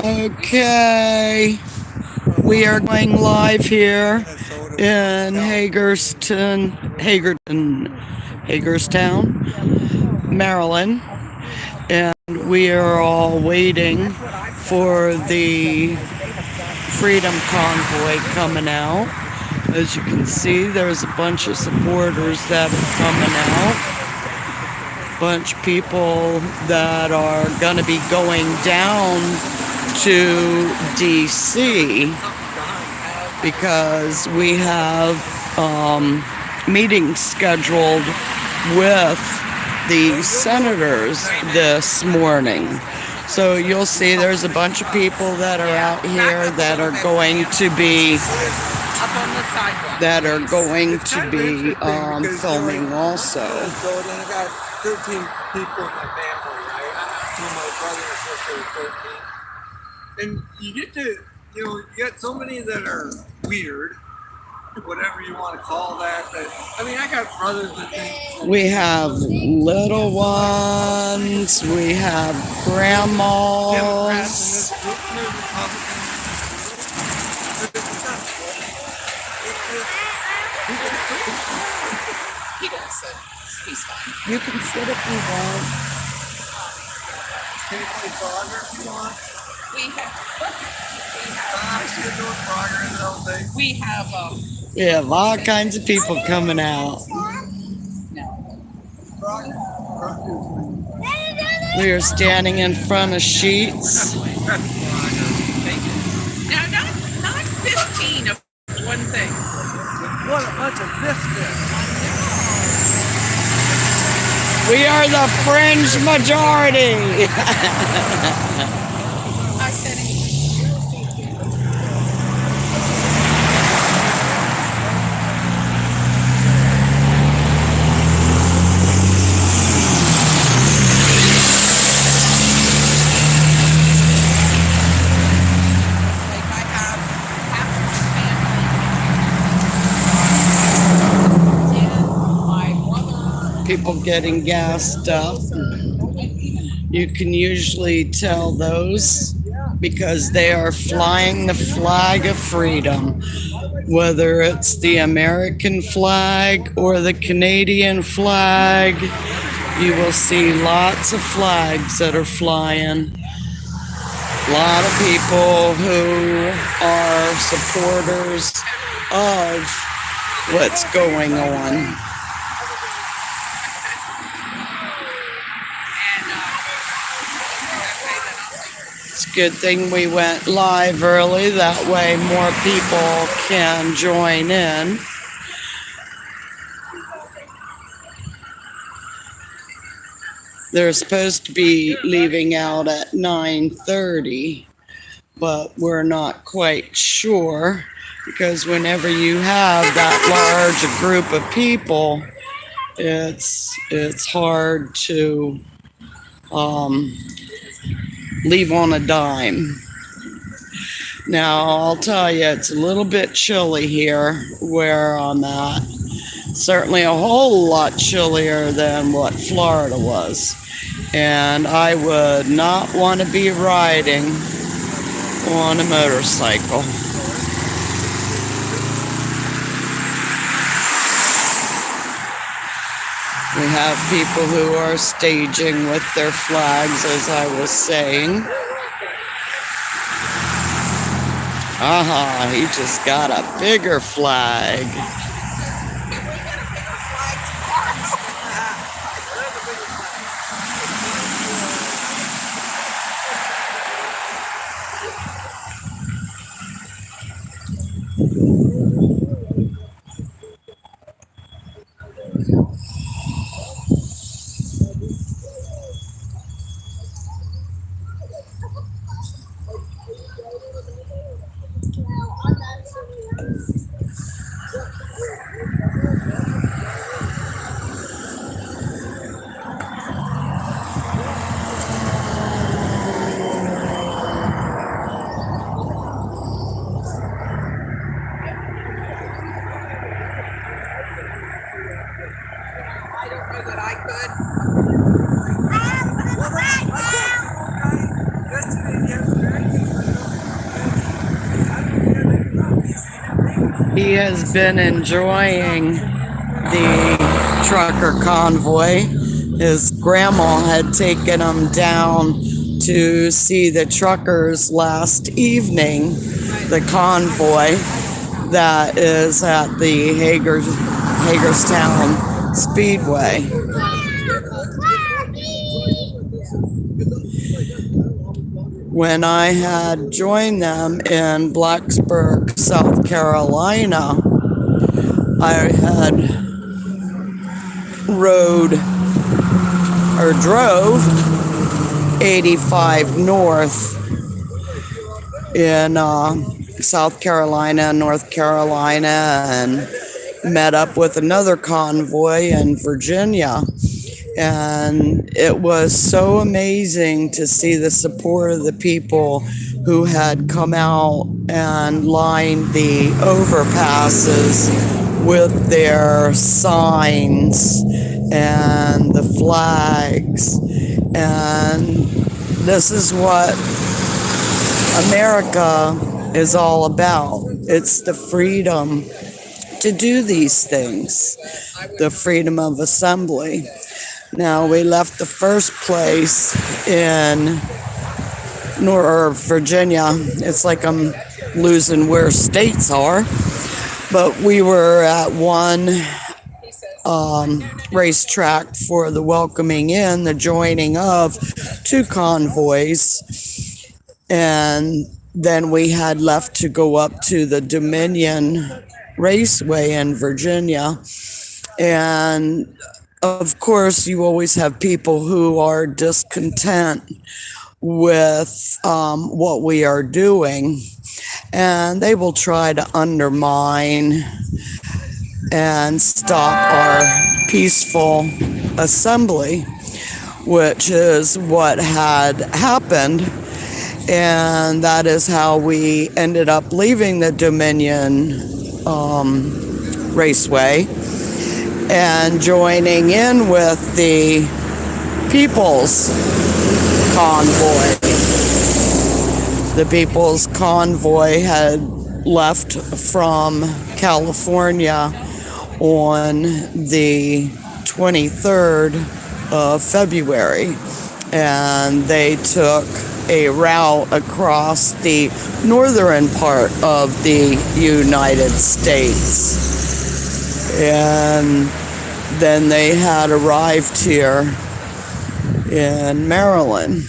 Okay, we are going live here in Hagerstown, Maryland, and we are all waiting for the Freedom Convoy coming out. As you can see, there's a bunch of supporters that are coming out. Bunch of people that are going to be going down to DC because we have meetings scheduled with the senators this morning. So you'll see there's a bunch of people that are out here that are going to be filming also. 13 people in my family, right? My brother and sister are 13. And you get to, you got so many that are weird, whatever you want to call that. But, I mean, I got brothers that think... We have little ones, we have grandmas. You can sit if you want. Can you play Frogger if you want? We have all kinds of people coming out. We are standing in front of sheets. Now, not 15 of one thing. What a bunch of misfits. We are the fringe majority. I said it. People getting gassed up. You can usually tell those because they are flying the flag of freedom, whether it's the American flag or the Canadian flag. You will see lots of flags that are flying. A lot of people who are supporters of what's going on. It's a good thing we went live early, that way more people can join in. They're supposed to be leaving out at 9:30, but we're not quite sure because whenever you have that large a group of people, it's hard to leave on a dime. Now, I'll tell you, it's a little bit chilly here where I'm at. Certainly a whole lot chillier than what Florida was. And I would not want to be riding on a motorcycle. We have people who are staging with their flags, as I was saying. Aha, he just got a bigger flag. he has been enjoying the trucker convoy. His grandma had taken him down to see the truckers last evening, the convoy that is at the Hagerstown Speedway. When I had joined them in Blacksburg, South Carolina, I had drove 85 north in South Carolina, North Carolina, and met up with another convoy in Virginia. And it was so amazing to see the support of the people who had come out and lined the overpasses with their signs and the flags. And this is what America is all about. It's the freedom to do these things, the freedom of assembly. Now, we left the first place in Virginia. It's like I'm losing where states are. But we were at one racetrack for the welcoming in, the joining of two convoys. And then we had left to go up to the Dominion Raceway in Virginia. And of course, you always have people who are discontent with what we are doing, and they will try to undermine and stop our peaceful assembly, which is what had happened. And that is how we ended up leaving the Dominion Raceway and joining in with the People's Convoy. The People's Convoy had left from California on the 23rd of February, and they took a route across the northern part of the United States. And then they had arrived here in Maryland.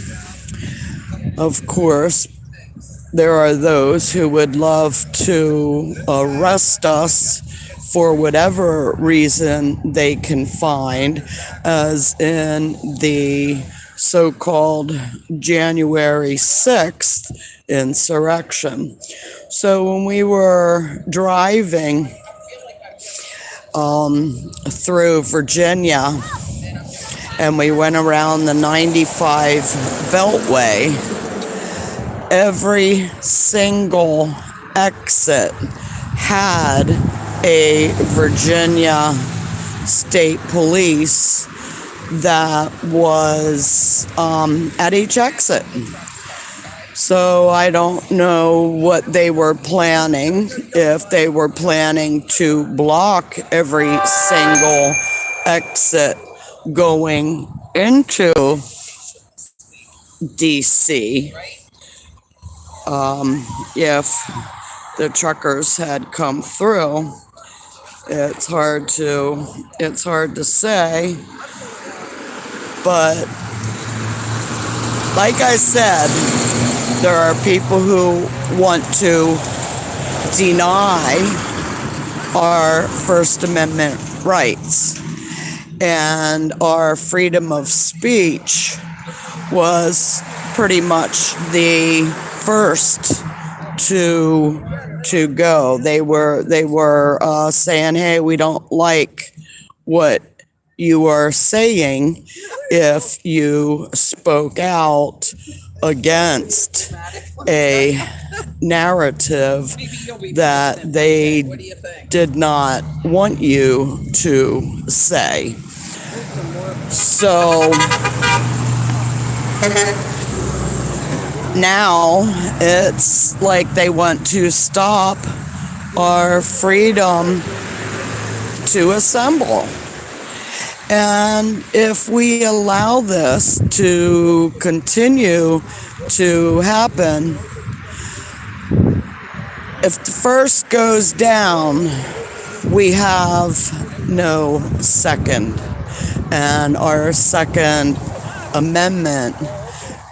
Of course, there are those who would love to arrest us for whatever reason they can find, as in the so-called January 6th insurrection. So when we were driving through Virginia, and we went around the 95 Beltway, every single exit had a Virginia State Police that was at each exit. So I don't know what they were planning, if they were planning to block every single exit going into DC. If the truckers had come through, it's hard to say. But like I said, there are people who want to deny our First Amendment rights, and our freedom of speech was pretty much the first to go. They were saying, "Hey, we don't like what you are saying if you spoke out against a narrative that they did not want you to say." So now it's like they want to stop our freedom to assemble. And if we allow this to continue to happen, if the first goes down, we have no second. And our Second Amendment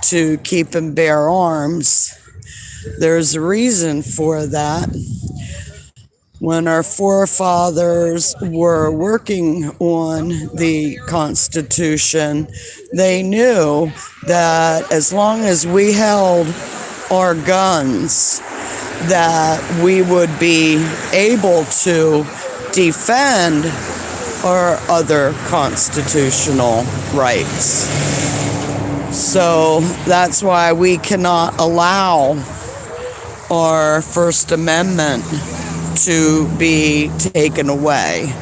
to keep and bear arms, there's a reason for that. When our forefathers were working on the Constitution, they knew that as long as we held our guns, that we would be able to defend our other constitutional rights. So that's why we cannot allow our First Amendment to be taken away.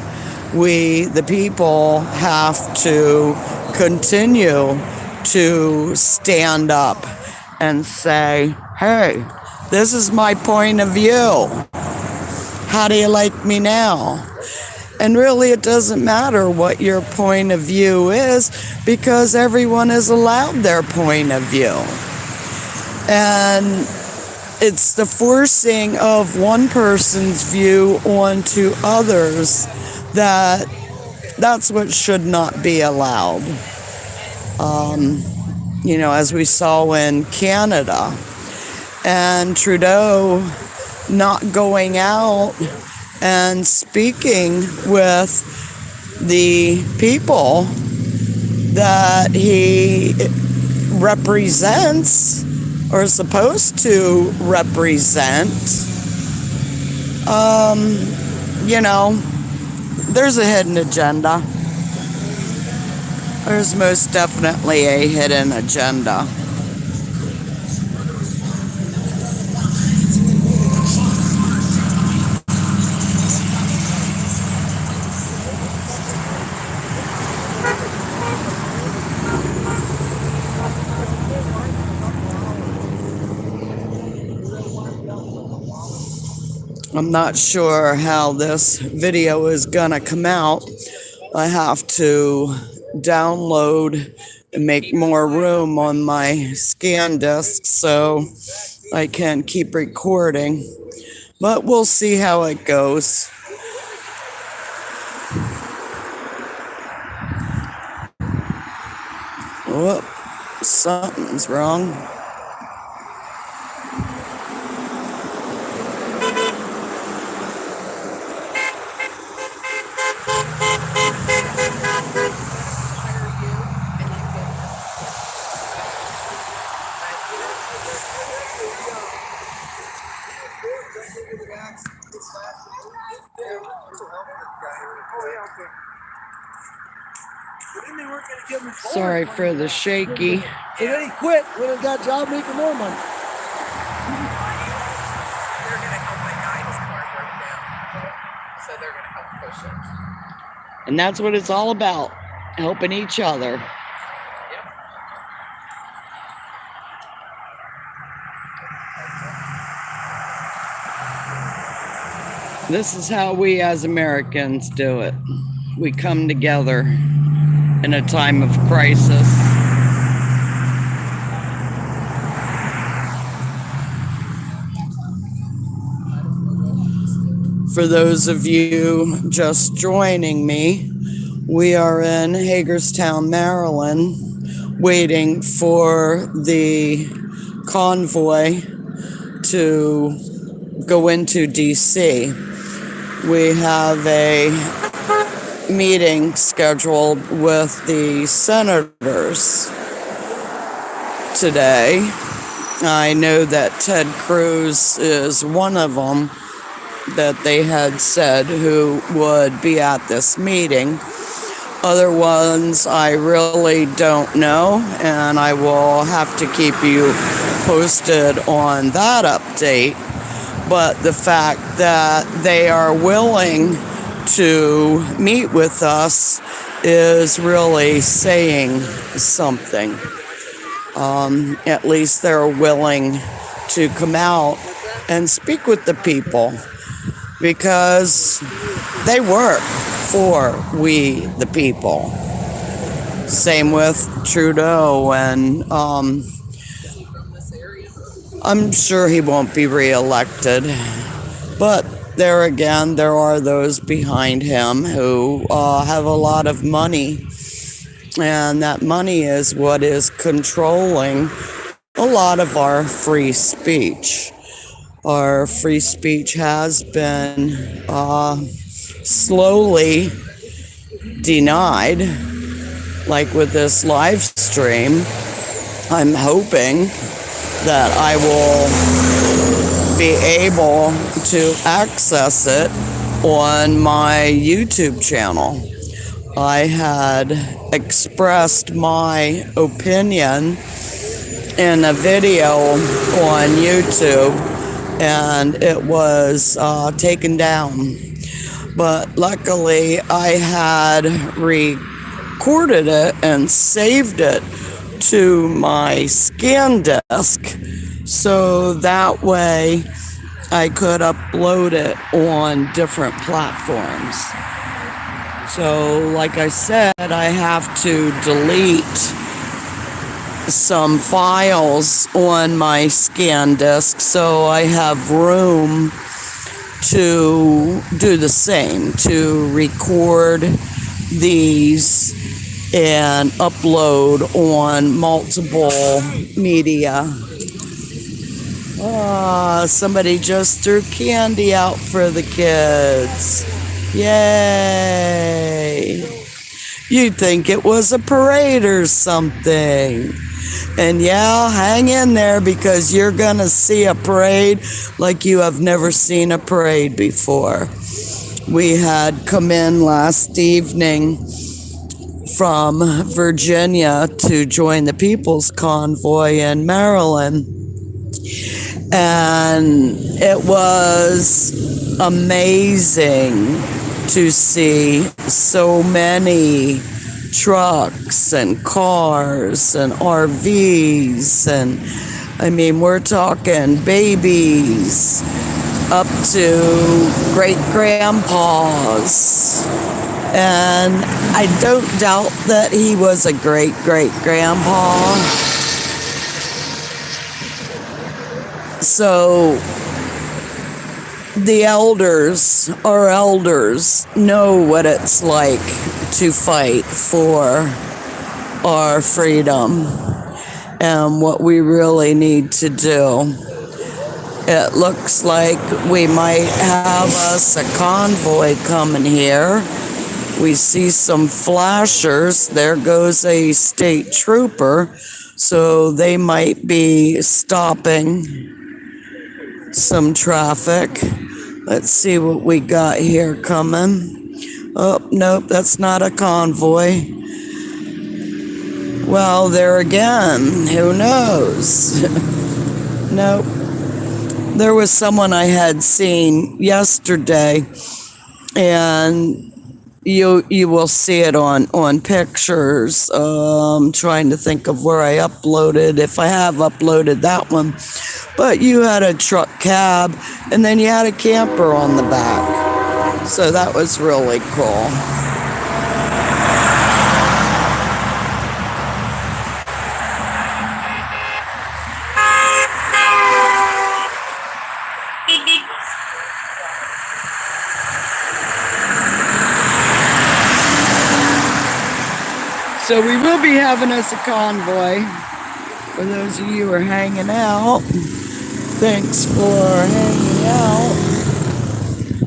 We, the people, have to continue to stand up and say, hey, this is my point of view. How do you like me now? And really, it doesn't matter what your point of view is, because everyone is allowed their point of view. And it's the forcing of one person's view onto others that's what should not be allowed. As we saw in Canada, and Trudeau not going out and speaking with the people that he represents or is supposed to represent. There's a hidden agenda. There's most definitely a hidden agenda. I'm not sure how this video is gonna come out. I have to download and make more room on my scan disk so I can keep recording. But we'll see how it goes. Whoop, something's wrong. Sorry for the shaky. So then he quit when he got a job making more money. They're going to help my guy. His car broke down. So they're going to help push it. And that's what it's all about, helping each other. Yep. This is how we as Americans do it. We come together in a time of crisis. For those of you just joining me, we are in Hagerstown, Maryland, waiting for the convoy to go into DC. We have a meeting scheduled with the senators today. I know that Ted Cruz is one of them that they had said who would be at this meeting. Other ones I really don't know, and I will have to keep you posted on that update. But the fact that they are willing to meet with us is really saying something. At least they're willing to come out and speak with the people. because they work for we the people. Same with Trudeau, and Is he from this area? I'm sure he won't be reelected. But there again, there are those behind him who have a lot of money, and that money is what is controlling a lot of our free speech. Our free speech has been slowly denied, like with this live stream. I'm hoping that I will be able to access it on my YouTube channel. I had expressed my opinion in a video on YouTube, and it was taken down. But luckily, I had recorded it and saved it to my scan disk, so that way I could upload it on different platforms. So, like I said, I have to delete some files on my scan disk so I have room to do the same, to record these and upload on multiple media. Somebody just threw candy out for the kids. Yay! You'd think it was a parade or something. And yeah, hang in there, because you're gonna see a parade like you have never seen a parade before. We had come in last evening from Virginia to join the People's Convoy in Maryland. And it was amazing to see so many trucks and cars and RVs, and I mean, we're talking babies up to great grandpas. And I don't doubt that he was a great grandpa. So the elders, our elders, know what it's like to fight for our freedom and what we really need to do. It looks like we might have us a convoy coming here. We see some flashers. There goes a state trooper. So they might be stopping some traffic. Let's see what we got here coming. Oh, nope, that's not a convoy. Well, there again, who knows? Nope. There was someone I had seen yesterday, and you will see it on pictures. Trying to think of where I uploaded, if I have uploaded that one. But you had a truck cab, and then you had a camper on the back. So that was really cool. So we will be having us a convoy. For those of you who are hanging out, thanks for hanging out.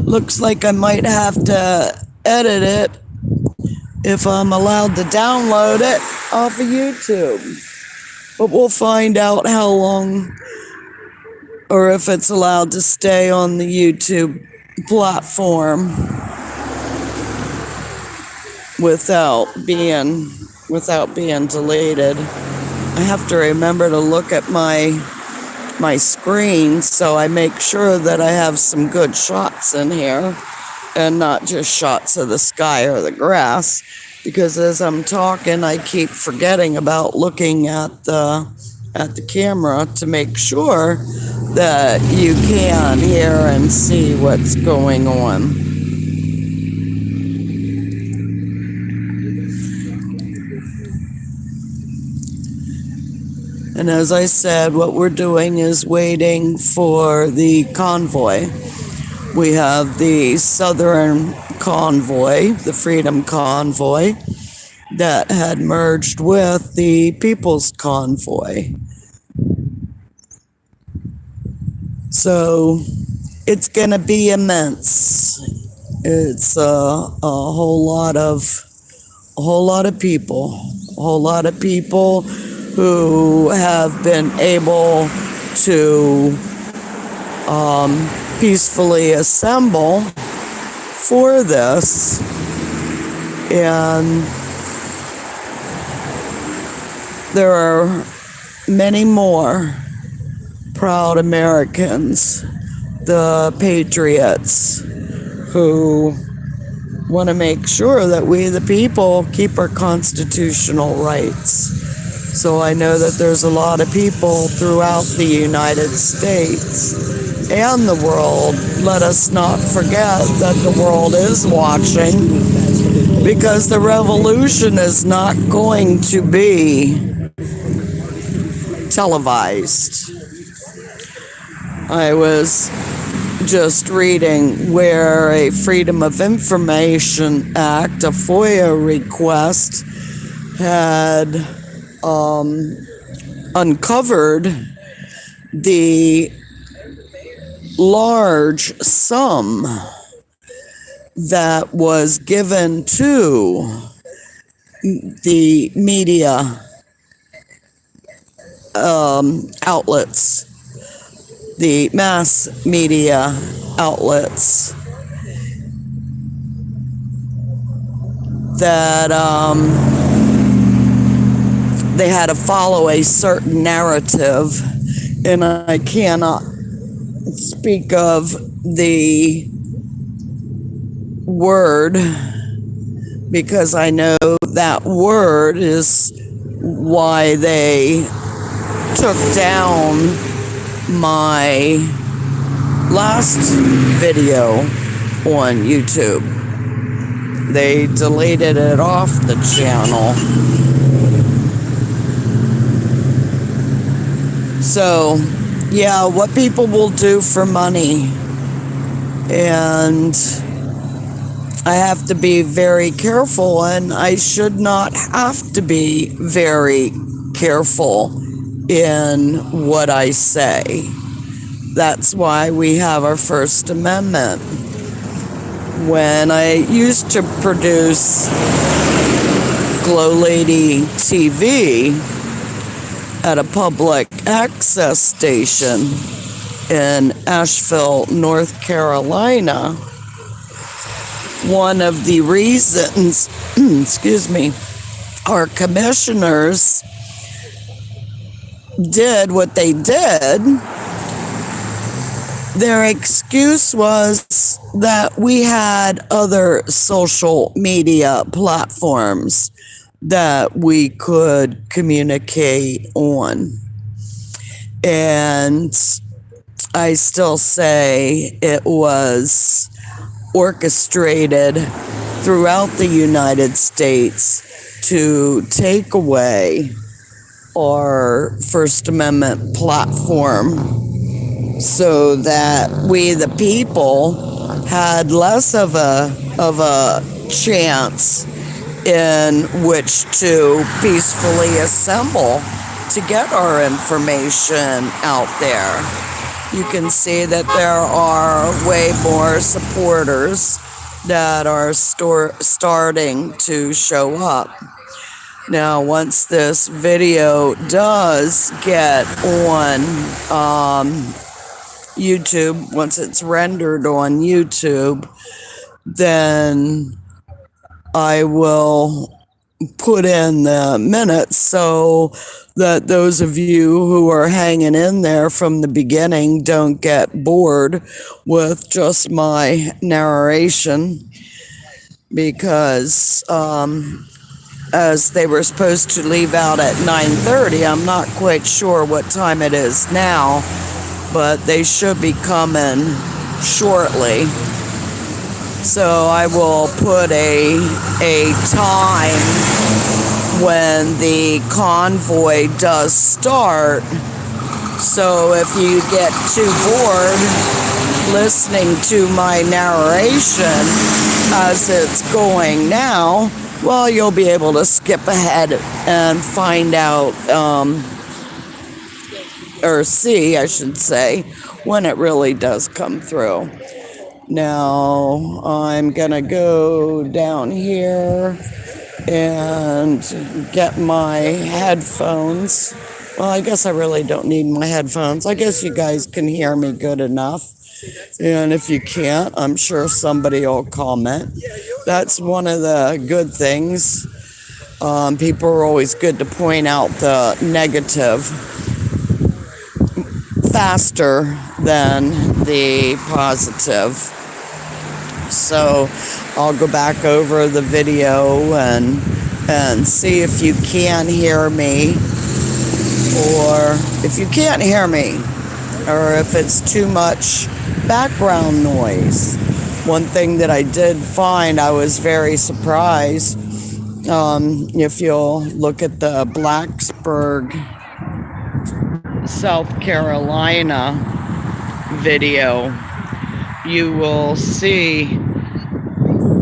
Looks like I might have to edit it if I'm allowed to download it off of YouTube. But we'll find out how long, or if it's allowed to stay on the YouTube platform without being deleted. I have to remember to look at my screen so I make sure that I have some good shots in here and not just shots of the sky or the grass, because as I'm talking I keep forgetting about looking at the camera to make sure that you can hear and see what's going on. And as I said, what we're doing is waiting for the convoy. We have the Southern Convoy, the Freedom Convoy, that had merged with the People's Convoy. So it's going to be immense. It's a whole lot of people who have been able to peacefully assemble for this, and there are many more proud Americans, the patriots, who want to make sure that we, the people, keep our constitutional rights. So I know that there's a lot of people throughout the United States and the world. Let us not forget that the world is watching, because the revolution is not going to be televised. I was just reading where a Freedom of Information Act, a FOIA request, had uncovered the large sum that was given to the media outlets, the mass media outlets, that they had to follow a certain narrative, and I cannot speak of the word because I know that word is why they took down my last video on YouTube. They deleted it off the channel. So, yeah, what people will do for money. And I have to be very careful, and I should not have to be very careful in what I say. That's why we have our First Amendment. When I used to produce GLoLady TV at a public access station in Asheville, North Carolina, one of the reasons, our commissioners did what they did, their excuse was that we had other social media platforms that we could communicate on. And I still say it was orchestrated throughout the United States to take away our First Amendment platform so that we, the people, had less of a chance in which to peacefully assemble to get our information out there. You can see that there are way more supporters that are starting to show up. Now, once this video does get on YouTube, once it's rendered on YouTube, then I will put in the minutes so that those of you who are hanging in there from the beginning don't get bored with just my narration, because as they were supposed to leave out at 9:30, I'm not quite sure what time it is now, but they should be coming shortly. So I will put a time when the convoy does start. So if you get too bored listening to my narration as it's going now, well, you'll be able to skip ahead and find out, or see, I should say, when it really does come through. Now, I'm gonna go down here and get my headphones. Well, I guess I really don't need my headphones. I guess you guys can hear me good enough. And if you can't, I'm sure somebody will comment. That's one of the good things. People are always good to point out the negative faster than the positive. So I'll go back over the video and see if you can hear me, or if you can't hear me, or if it's too much background noise. One thing that I did find, I was very surprised, if you'll look at the Blacksburg, South Carolina video, you will see,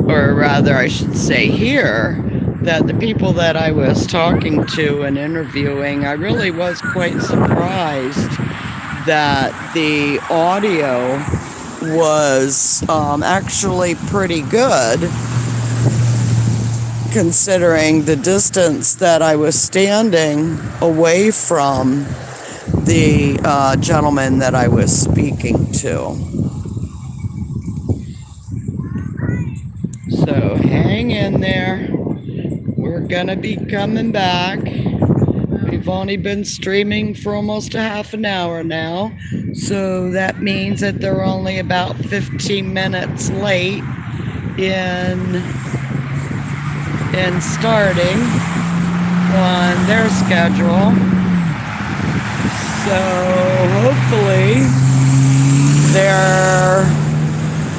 or rather I should say hear, that the people that I was talking to and interviewing, I really was quite surprised that the audio was actually pretty good, considering the distance that I was standing away from the gentleman that I was speaking to. So hang in there. We're gonna be coming back. We've only been streaming for almost a half an hour now, so that means that they're only about 15 minutes late in starting on their schedule. So hopefully they're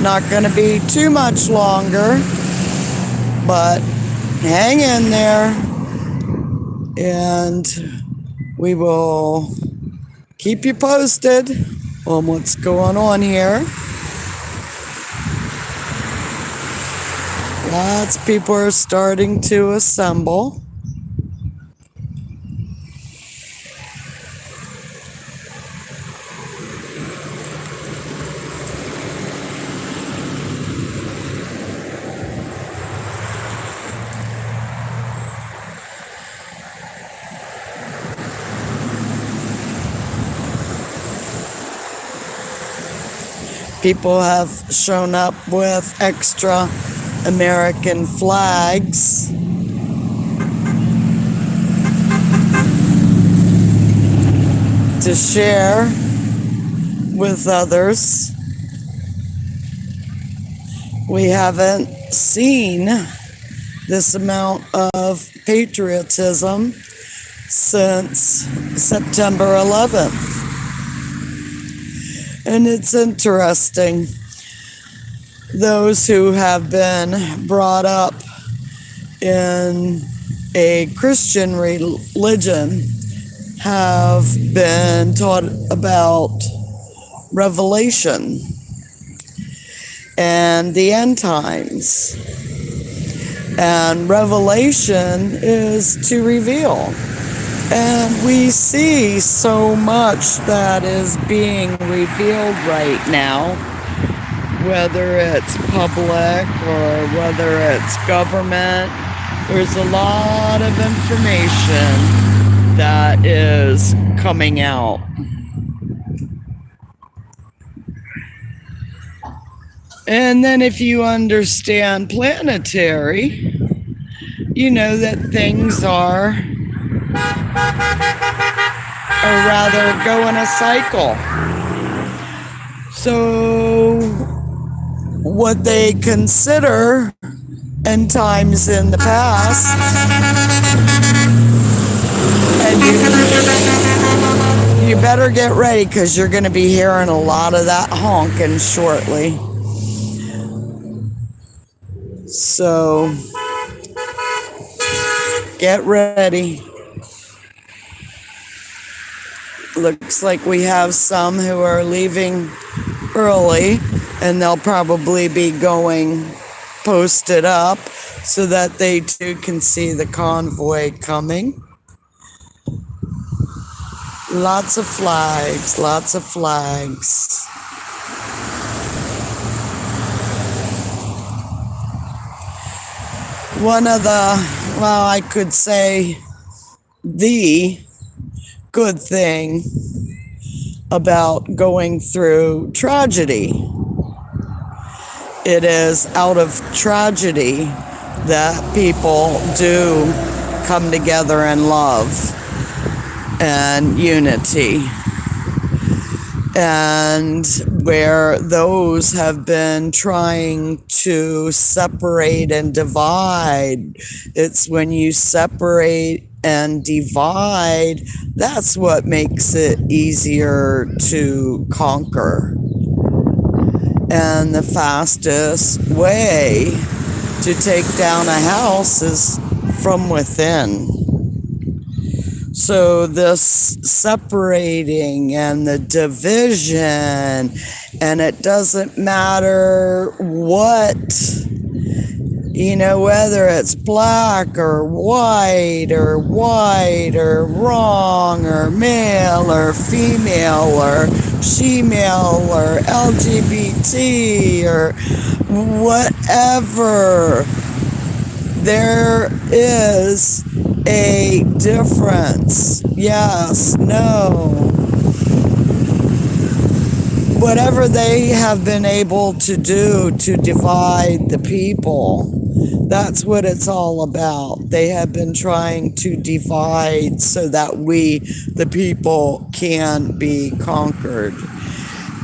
not going to be too much longer, but hang in there and we will keep you posted on what's going on here. Lots of people are starting to assemble. People have shown up with extra American flags. To share with others. We haven't seen this amount of patriotism since September 11th. And it's interesting, those who have been brought up in a Christian religion have been taught about Revelation and the end times. And Revelation is to reveal. And we see so much that is being revealed right now, whether it's public or whether it's government. There's a lot of information that is coming out. And then if you understand planetary, you know that things are, or rather go in a cycle. So what they consider end times in the past, and you you better get ready because you're going to be hearing a lot of that honking shortly. So get ready. Looks like we have some who are leaving early, and they'll probably be going posted up so that they too can see the convoy coming. Lots of flags, lots of flags. One of the, well, I could say the good thing about going through tragedy. It is out of tragedy that people do come together in love and unity. And where those have been trying to separate and divide, it's when you separate and divide, that's what makes it easier to conquer. And the fastest way to take down a house is from within. So this separating and the division, and it doesn't matter what, whether it's black or white or wrong or male or female or she-male or LGBT or whatever. There is a difference. Yes, no. Whatever they have been able to do to divide the people, that's what it's all about. They have been trying to divide so that we, the people, can be conquered.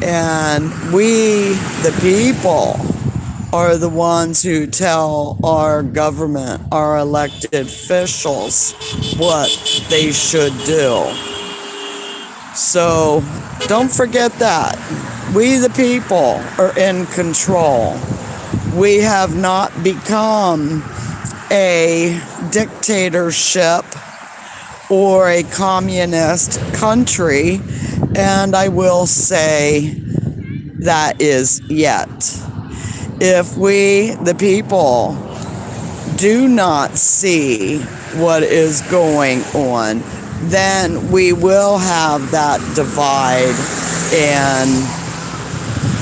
And we, the people, are the ones who tell our government, our elected officials, what they should do. So don't forget that. We, the people, are in control. We have not become a dictatorship or a communist country, and I will say that is yet. If we, the people, do not see what is going on, then we will have that divide and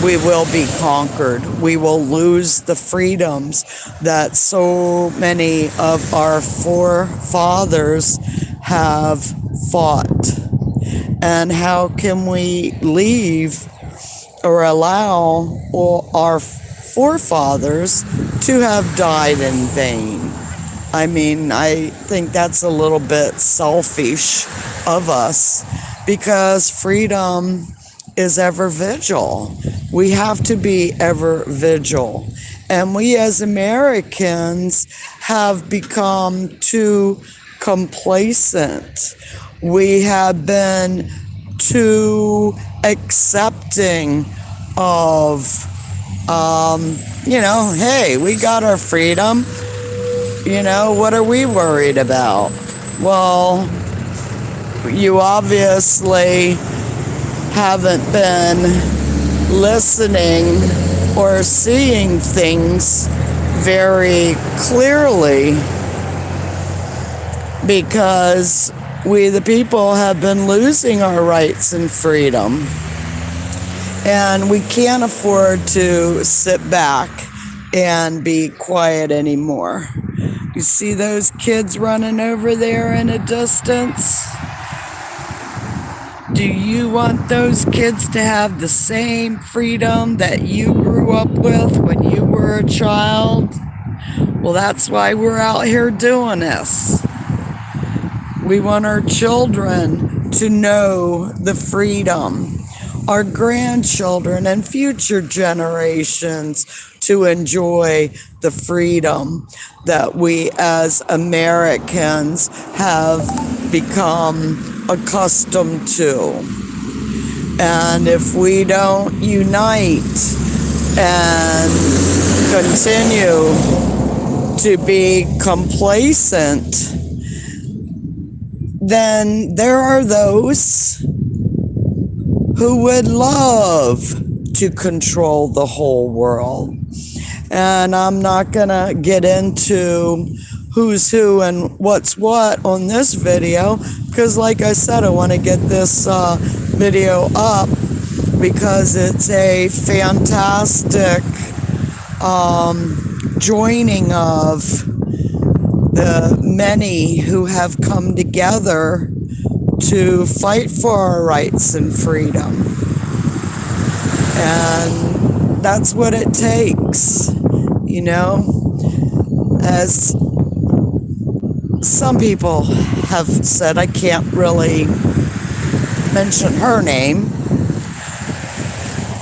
we will be conquered. We will lose the freedoms that so many of our forefathers have fought. And how can we leave or allow our forefathers to have died in vain? I mean, I think that's a little bit selfish of us, because freedom is ever vigil. We have to be ever vigil. And we as Americans have become too complacent. We have been too accepting of, hey, we got our freedom. What are we worried about? Well, you obviously haven't been listening or seeing things very clearly, because we, the people, have been losing our rights and freedom. And we can't afford to sit back and be quiet anymore. You see those kids running over there in a distance? Do you want those kids to have the same freedom that you grew up with when you were a child? Well, that's why we're out here doing this. We want our children to know the freedom, our grandchildren and future generations to enjoy the freedom that we as Americans have become accustomed to. And if we don't unite and continue to be complacent, then there are those who would love to control the whole world. And I'm not going to get into who's who and what's what on this video, because like I said, I want to get this video up because it's a fantastic joining of the many who have come together to fight for our rights and freedom. And that's what it takes, you know. As some people have said, I can't really mention her name,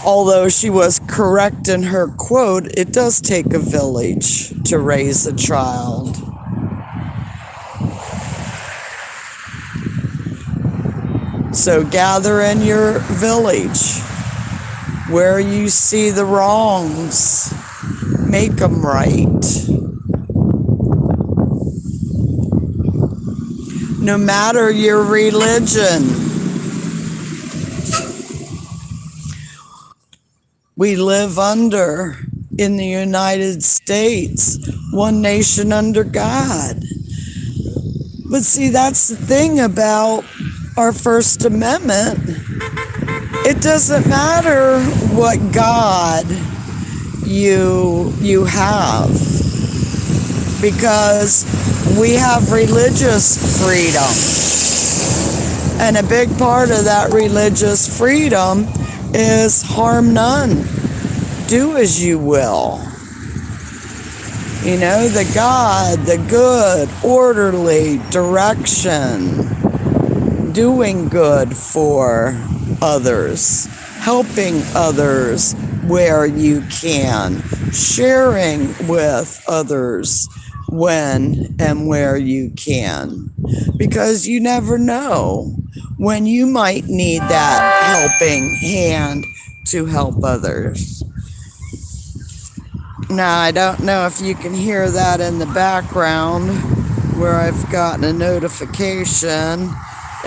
although she was correct in her quote, it does take a village to raise a child. So gather in your village where you see the wrongs, make them right. No matter your religion, we live under, in the United States, one nation under God. But see, that's the thing about our First Amendment. It doesn't matter what God you have, because we have religious freedom. And a big part of that religious freedom is harm none. Do as you will. You know, the God, the good, orderly direction, doing good for others, helping others where you can, sharing with others when and where you can, because you never know when you might need that helping hand to help others. Now, I don't know if you can hear that in the background where I've gotten a notification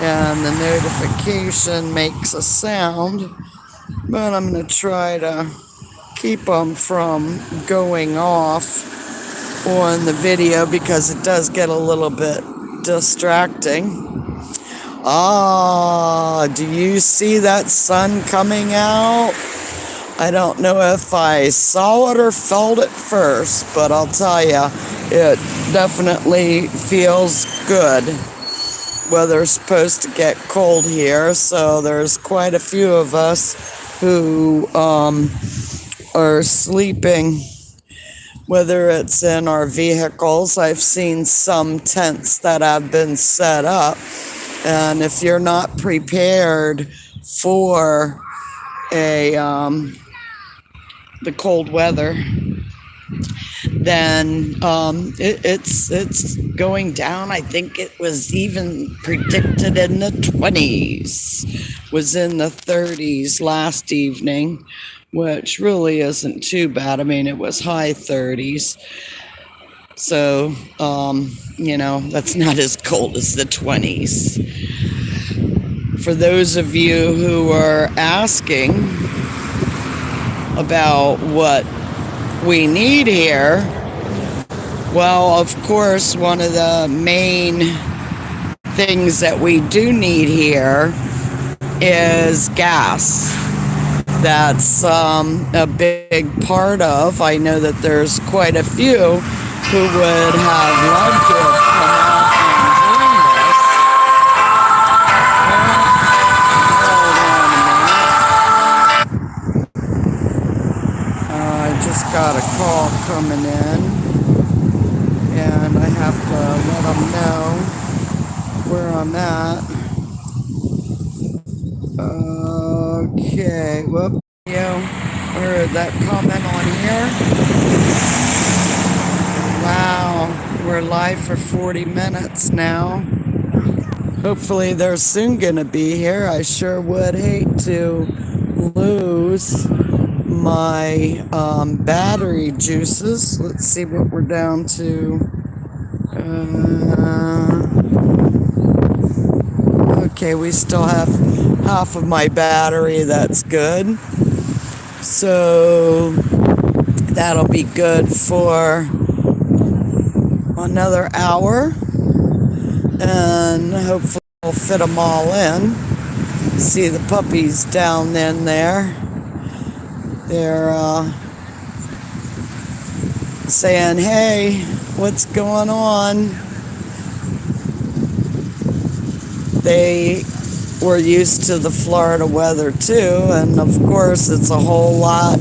and the notification makes a sound, but I'm going to try to keep them from going off on the video because it does get a little bit distracting. Do you see that sun coming out? I don't know if I saw it or felt it first, but I'll tell you, it definitely feels good. Weather's supposed to get cold here, so there's quite a few of us who are sleeping, whether it's in our vehicles. I've seen some tents that have been set up, and if you're not prepared for the cold weather, then it's going down. I think it was even predicted in the 20s, was in the 30s last evening, which really isn't too bad. I mean, it was high 30s. So, you know, that's not as cold as the 20s. For those of you who are asking about what we need here, well, of course, one of the main things that we do need here is gas. That's a big part of. I know that there's quite a few who would have loved to have come out and joined us. I just got a call coming in, and I have to let them know where I'm at. Okay, whoop, you heard that comment on here. We're live for 40 minutes now. Hopefully they're soon gonna be here. I sure would hate to lose my battery juices. Let's see what we're down to. Okay, we still have half of my battery. That's good. So that'll be good for another hour. And hopefully we'll fit them all in. See the puppies down in there. They're saying, hey, what's going on? They were used to the Florida weather too, and of course it's a whole lot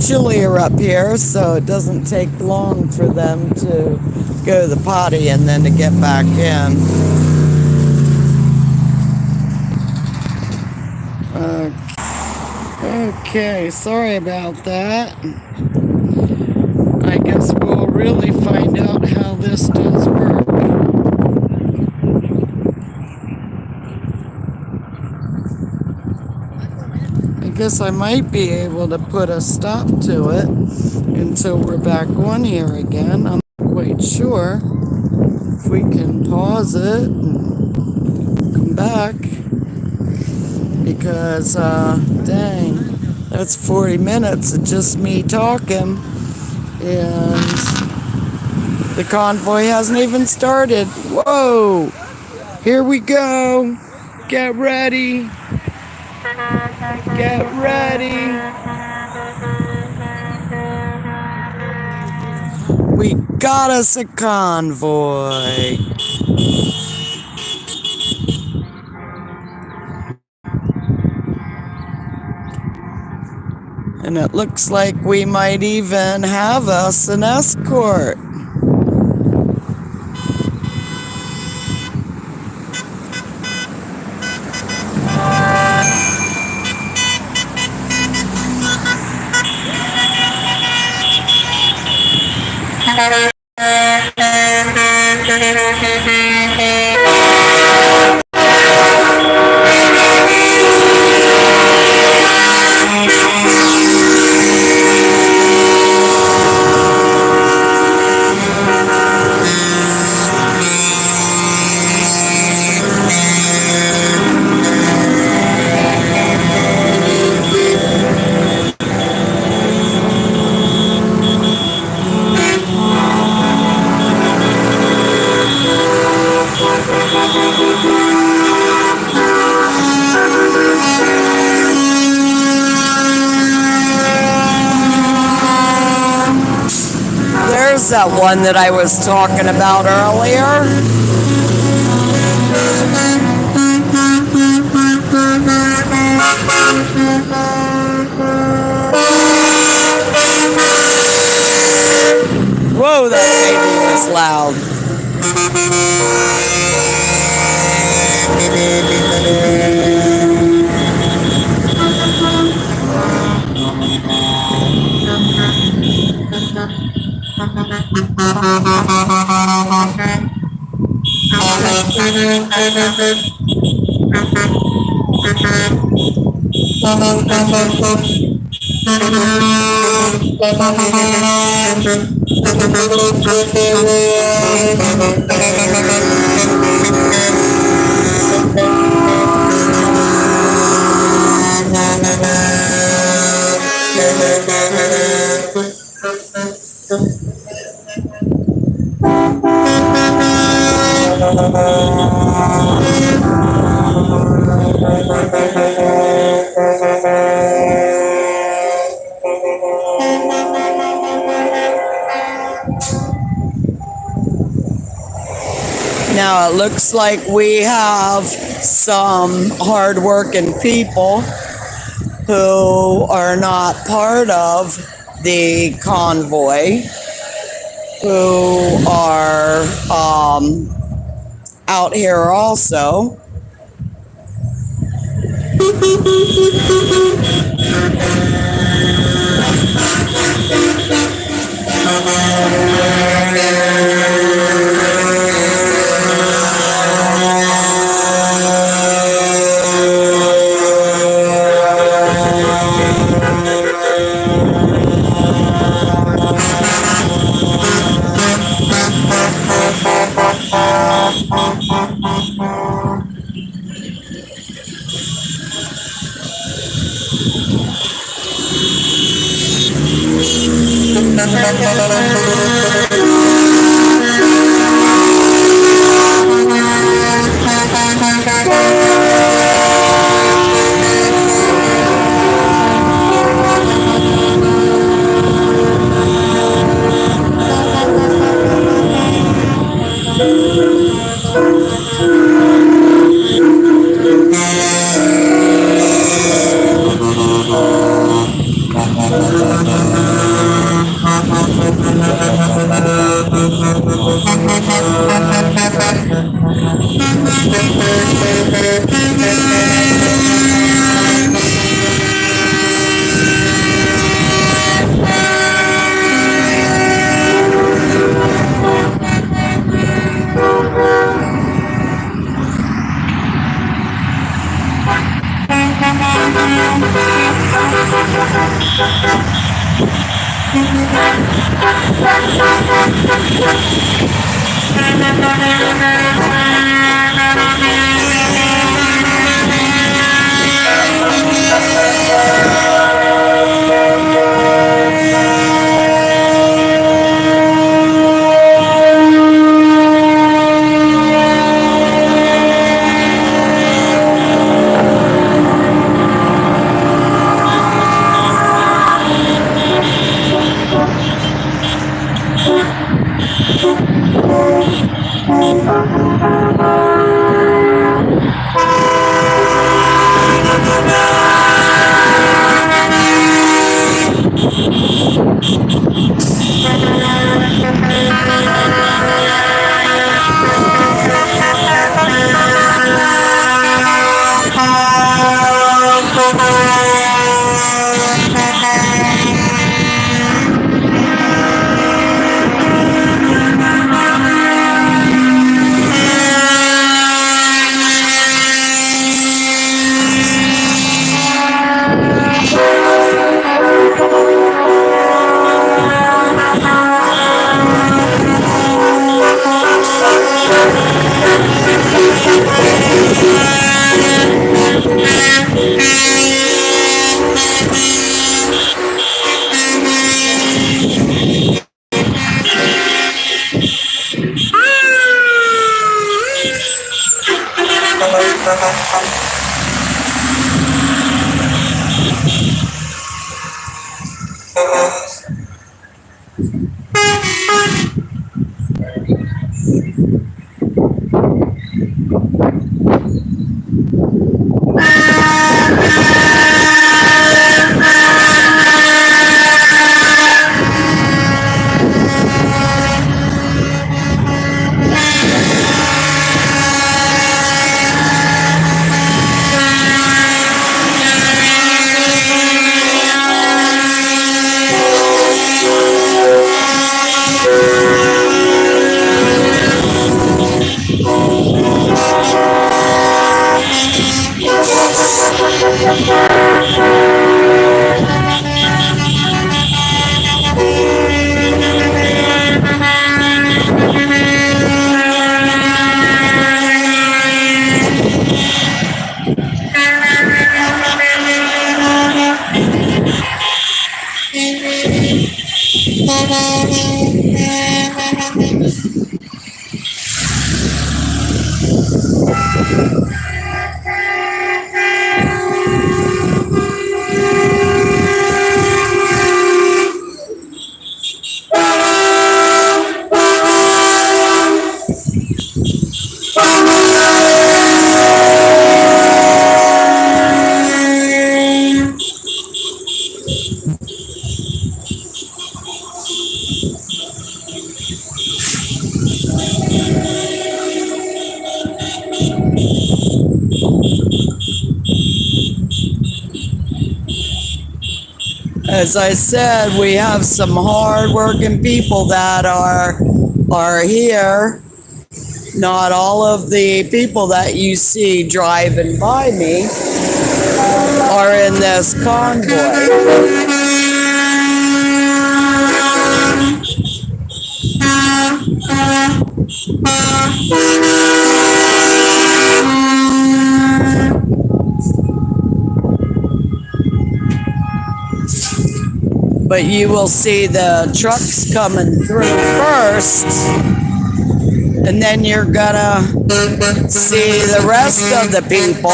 chillier up here, so it doesn't take long for them to go to the potty and then to get back in. Okay, sorry about that. I guess we'll really find out how this does work. I guess I might be able to put a stop to it until we're back on here again. I'm not quite sure if we can pause it and come back, because dang, that's 40 minutes of just me talking, and the convoy hasn't even started. Whoa, here we go. Get ready. Get ready. We got us a convoy. And it looks like we might even have us an escort. There's that one that I was talking about earlier. Whoa, that baby was loud. Now it looks like we have some hardworking people who are not part of the convoy, who are out here also. As I said, we have some hard-working people that are here. Not all of the people that you see driving by me are in this convoy. but you will see the trucks coming through first, and then you're gonna see the rest of the people.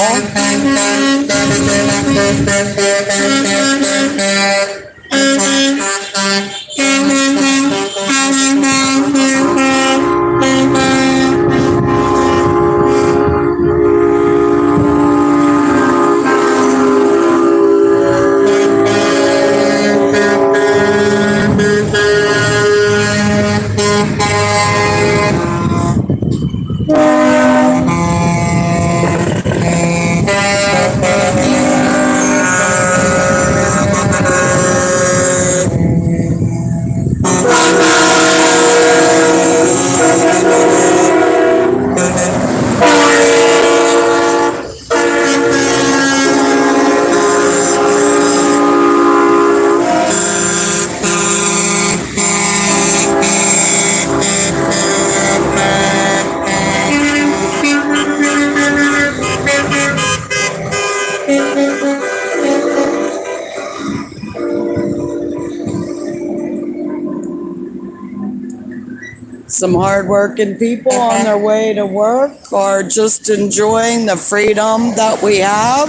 Some hardworking people on their way to work are just enjoying the freedom that we have.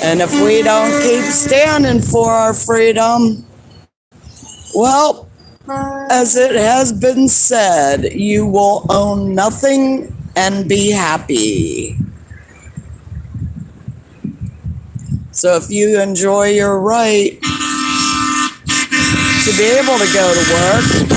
And if we don't keep standing for our freedom, well, as it has been said, you will own nothing and be happy. So if you enjoy your right to be able to go to work,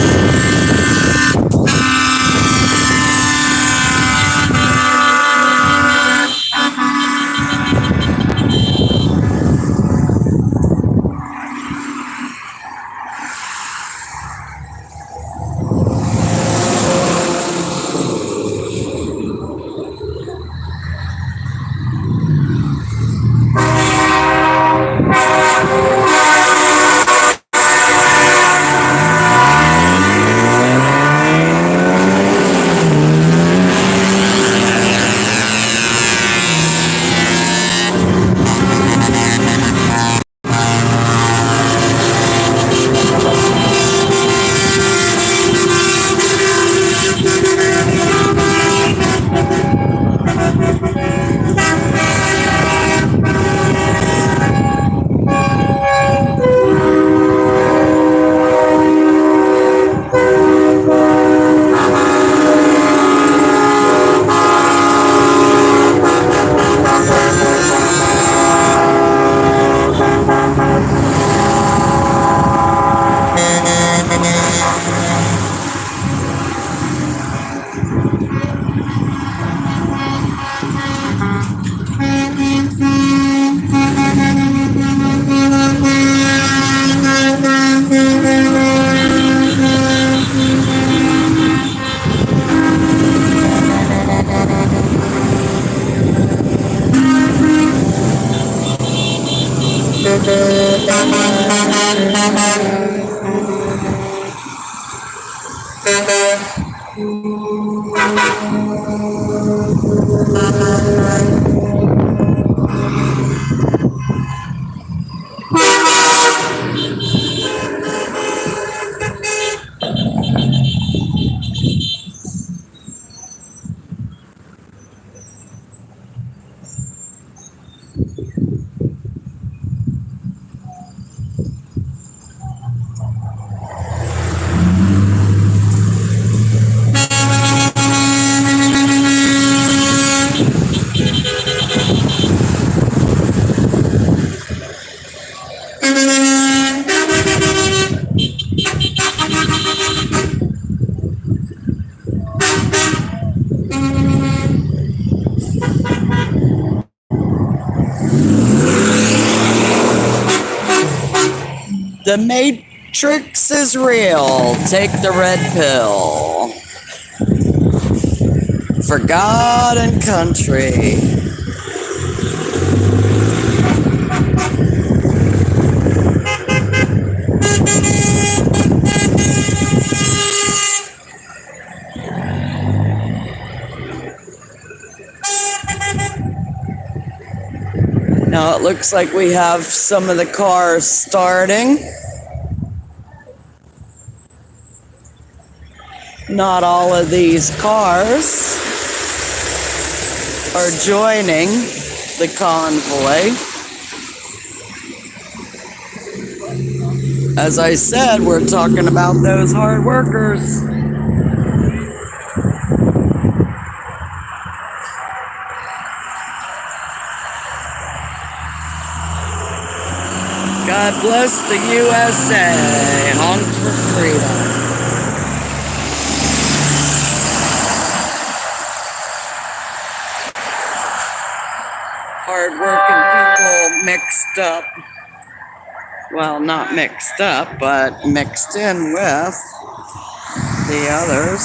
the Matrix is real. Take the red pill. For God and country. Now it looks like we have some of the cars starting. Not all of these cars are joining the convoy. As I said, we're talking about those hard workers. God bless the USA. Honk for freedom. Hard-working people mixed up. Well, not mixed up, but mixed in with the others.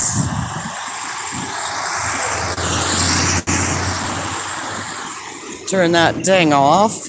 Turn that ding off.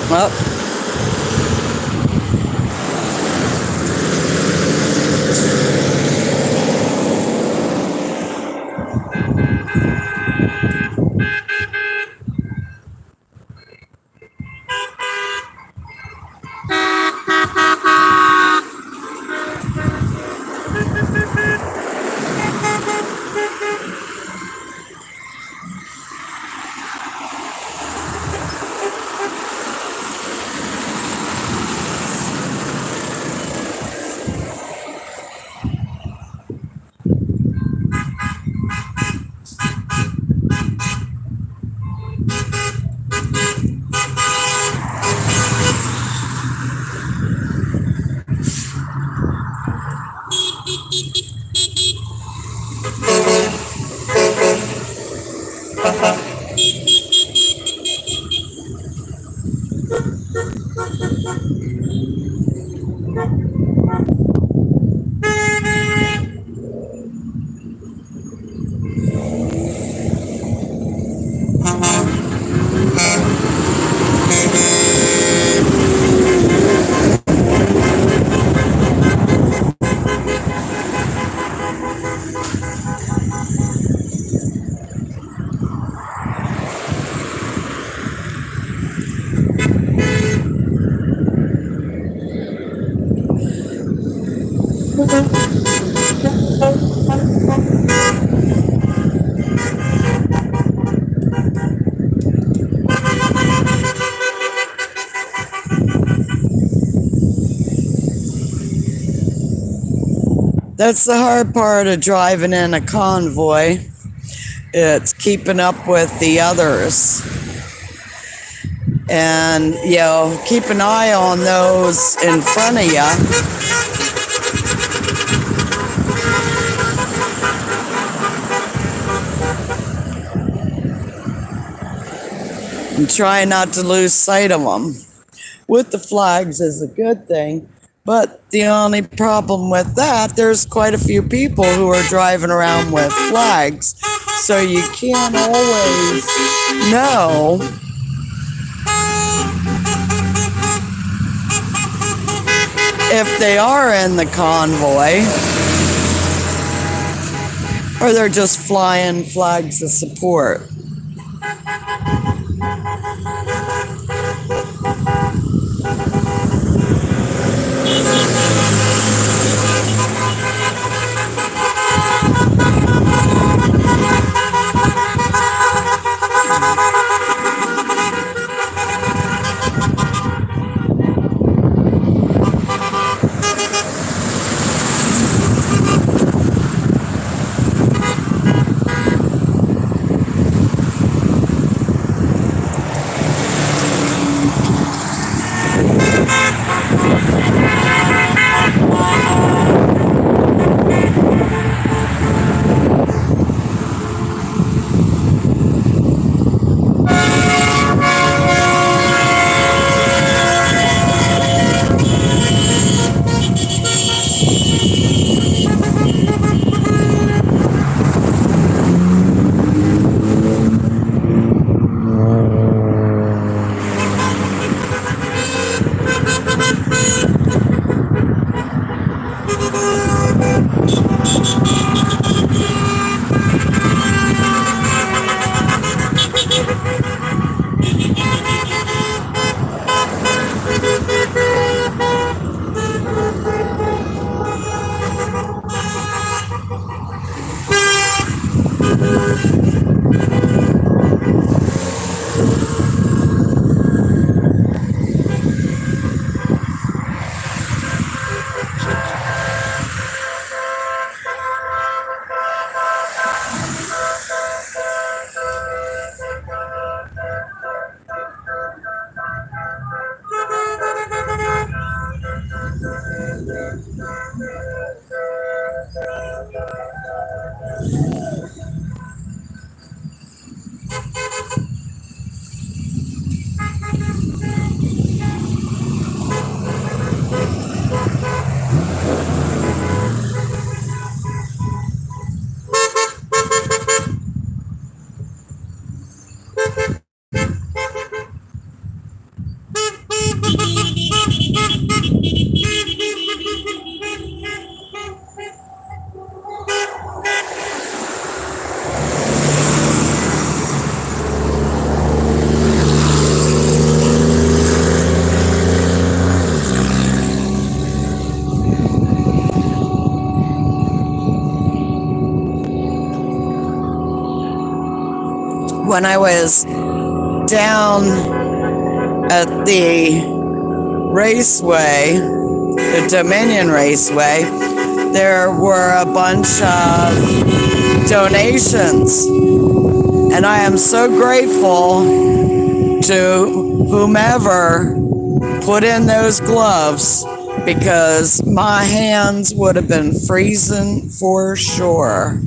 Up. That's the hard part of driving in a convoy. It's keeping up with the others. And, you know, keep an eye on those in front of you. And try not to lose sight of them. With the flags is a good thing. But the only problem with that, there's quite a few people who are driving around with flags. So you can't always know if they are in the convoy or they're just flying flags of support. When I was down at the raceway, the Dominion Raceway, there were a bunch of donations. And I am so grateful to whomever put in those gloves because my hands would have been freezing for sure.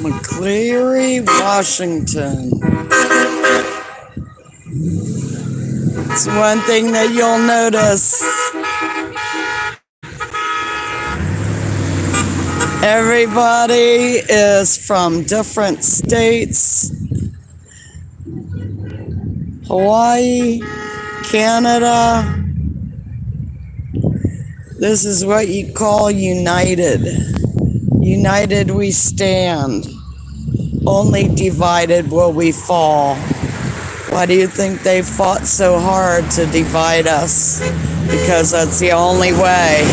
McCleary, Washington. It's one thing that you'll notice. Everybody is from different states. Hawaii, Canada. This is what you call united. United we stand. Only divided will we fall. Why do you think they fought so hard to divide us? Because that's the only way.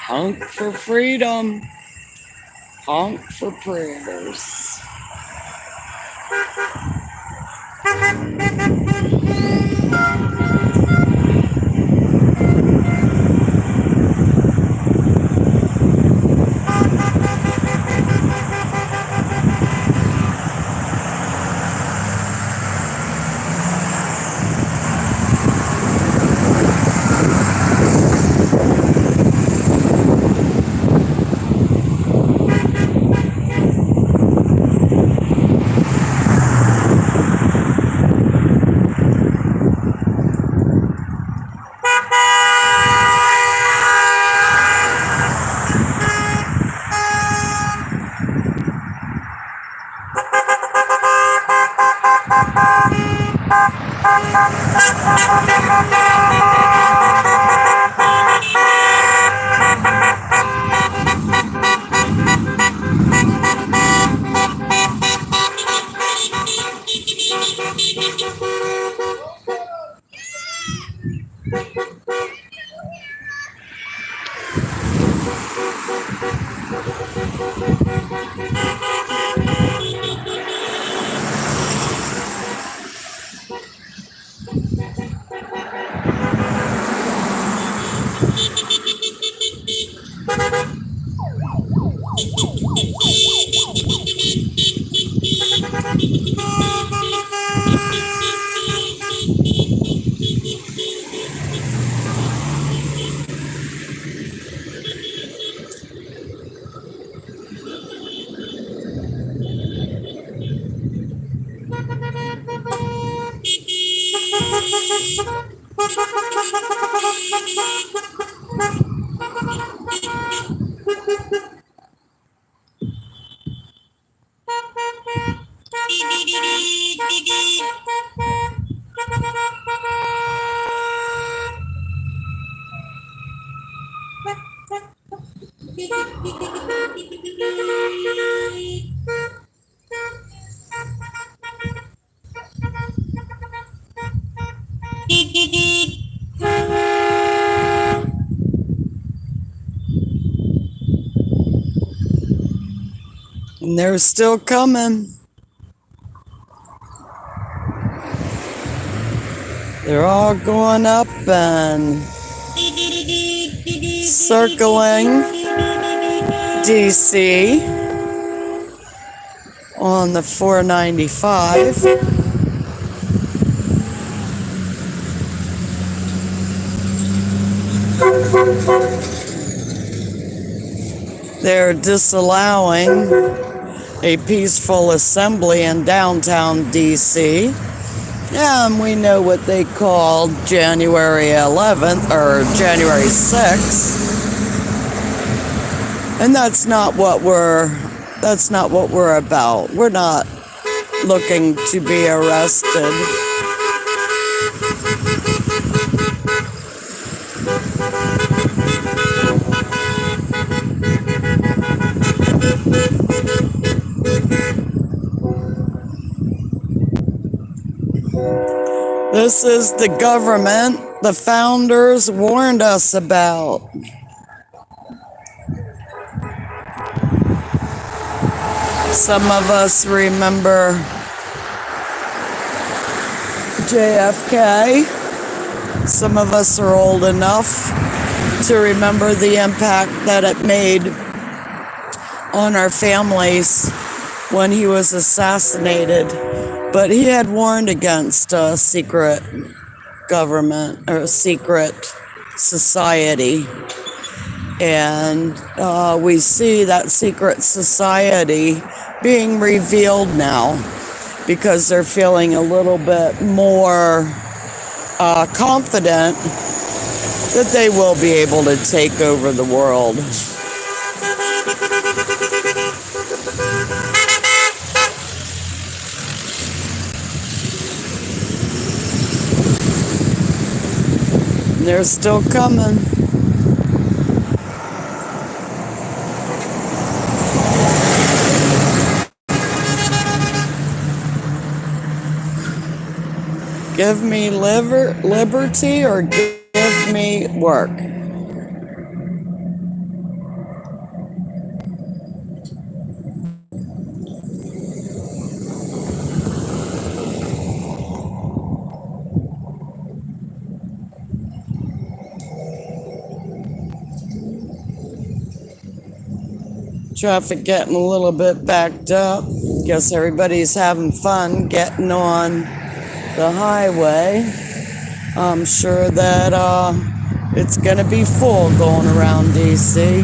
Honk for freedom. Honk for prayers. And they're still coming. They're all going up and circling DC on the 495. They're disallowing a peaceful assembly in downtown DC. And we know what they called January 11th or January 6th. And that's not what we're about. We're not looking to be arrested. This is the government the founders warned us about. Some of us remember JFK. Some of us are old enough to remember the impact that it made on our families when he was assassinated. But he had warned against a secret government or a secret society. And we see that secret society being revealed now because they're feeling a little bit more confident that they will be able to take over the world. And they're still coming. Give me liberty or give me work. Traffic getting a little bit backed up. Guess everybody's having fun getting on the highway. I'm sure that it's going to be full going around DC.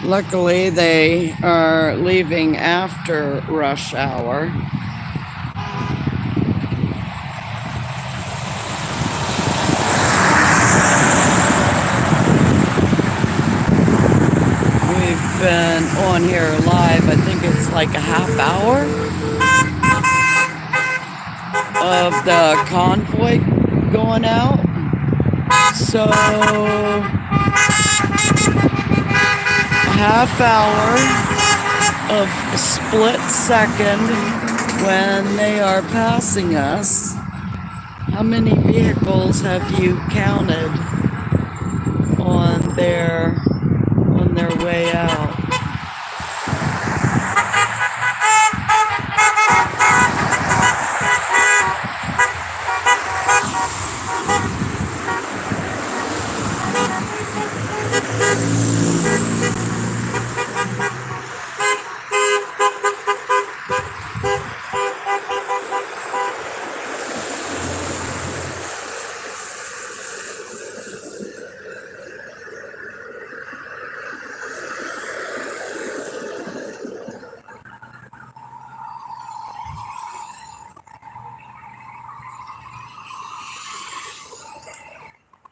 Luckily, they are leaving after rush hour. We've been on here live, I think it's like a half hour of the convoy going out. So, half hour of a split second when they are passing us. How many vehicles have you counted on their way out?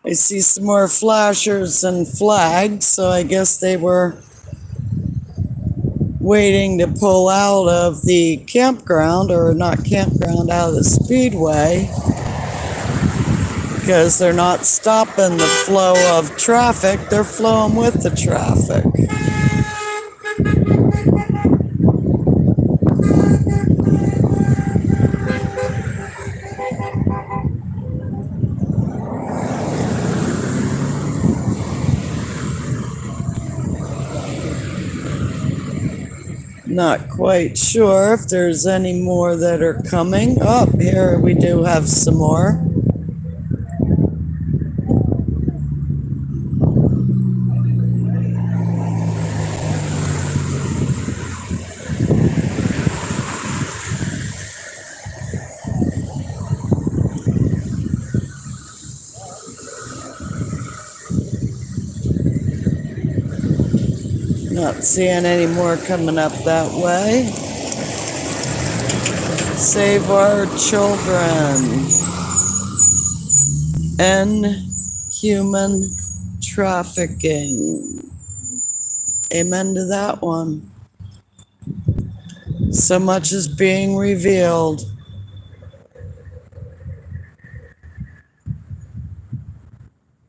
I see some more flashers and flags, so I guess they were waiting to pull out of the campground, or not campground, out of the speedway, because they're not stopping the flow of traffic, they're flowing with the traffic. Not quite sure if there's any more that are coming. Oh, here we do have some more. Not seeing any more coming up that way. Save our children. End human trafficking. Amen to that one. So much is being revealed.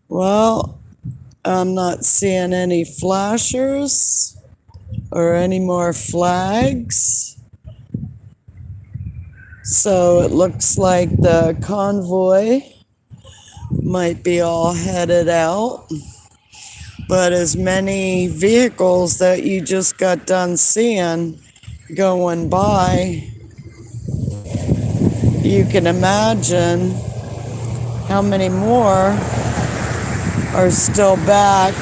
Well, I'm not seeing any flashers or any more flags. So it looks like the convoy might be all headed out. But as many vehicles that you just got done seeing going by, you can imagine how many more are still back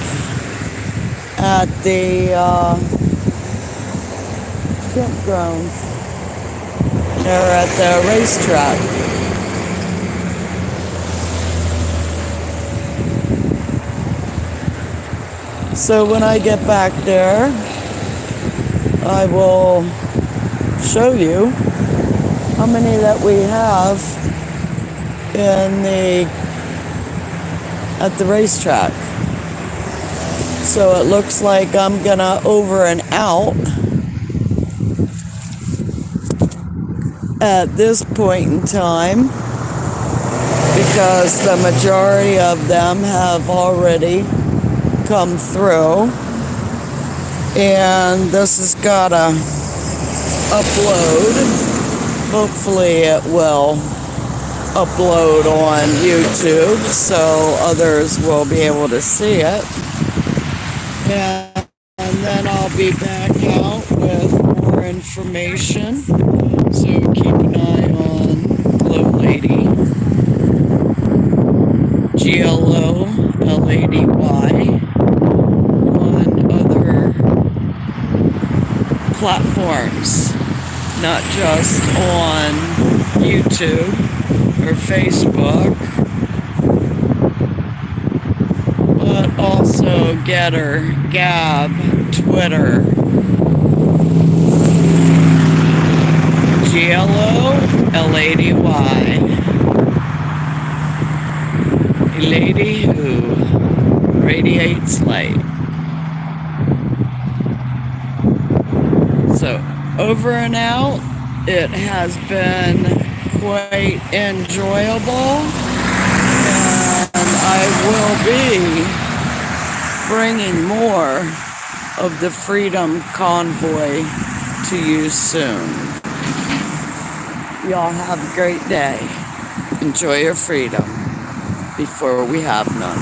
at the campgrounds or at the racetrack. So when I get back there, I will show you how many that we have at the racetrack. So it looks like I'm gonna over and out at this point in time because the majority of them have already come through, and this has gotta upload. Hopefully it will upload on YouTube so others will be able to see it. And then I'll be back out with more information. So keep an eye on GLoLady, GLoLady, on other platforms, not just on YouTube or Facebook, but also Getter, Gab, Twitter, GLoLady, a lady who radiates light. So over and out. It has been quite enjoyable, and I will be bringing more of the Freedom Convoy to you soon. Y'all have a great day. Enjoy your freedom before we have none.